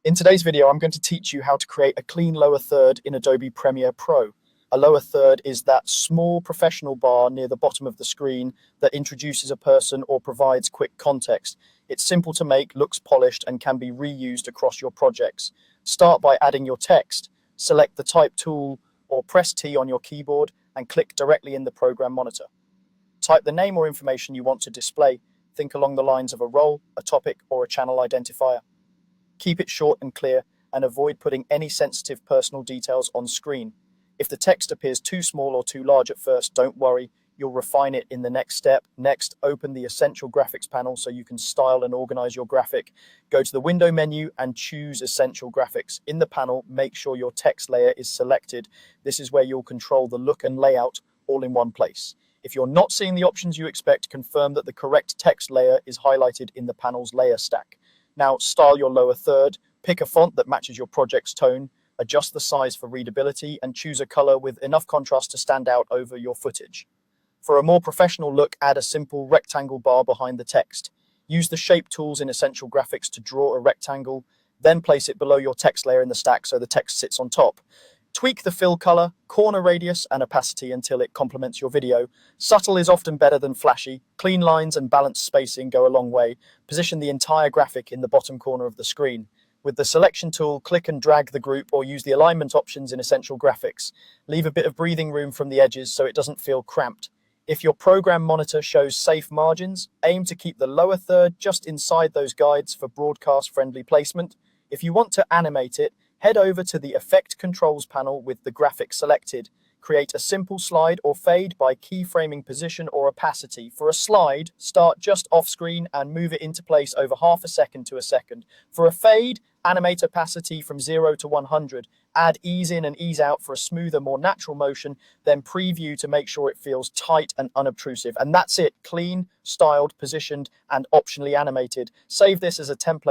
In today's video, I'm going to teach you how to create a clean lower third in Adobe Premiere Pro. A lower third is that small professional bar near the bottom of the screen that introduces a person or provides quick context. It's simple to make, looks polished, and can be reused across your projects. Start by adding your text. Select the Type tool or press T on your keyboard and click directly in the program monitor. Type the name or information you want to display. Think along the lines of a role, a topic, or a channel identifier. Keep it short and clear, and avoid putting any sensitive personal details on screen. If the text appears too small or too large at first, don't worry, you'll refine it in the next step. Next, open the Essential Graphics panel so you can style and organize your graphic. Go to the Window menu and choose Essential Graphics. In the panel, make sure your text layer is selected. This is where you'll control the look and layout all in one place. If you're not seeing the options you expect, confirm that the correct text layer is highlighted in the panel's layer stack. Now, style your lower third, pick a font that matches your project's tone, adjust the size for readability, and choose a color with enough contrast to stand out over your footage. For a more professional look, add a simple rectangle bar behind the text. Use the shape tools in Essential Graphics to draw a rectangle, then place it below your text layer in the stack so the text sits on top. Tweak the fill color, corner radius, and opacity until it complements your video. Subtle is often better than flashy. Clean lines and balanced spacing go a long way. Position the entire graphic in the bottom corner of the screen. With the selection tool, click and drag the group or use the alignment options in Essential Graphics. Leave a bit of breathing room from the edges so it doesn't feel cramped. If your program monitor shows safe margins, aim to keep the lower third just inside those guides for broadcast-friendly placement. If you want to animate it, head over to the Effect Controls panel with the graphic selected. Create a simple slide or fade by keyframing position or opacity. For a slide, start just off screen and move it into place over half a second to a second. For a fade, animate opacity from 0 to 100. Add ease in and ease out for a smoother, more natural motion, then preview to make sure it feels tight and unobtrusive. And that's it, clean, styled, positioned, and optionally animated. Save this as a template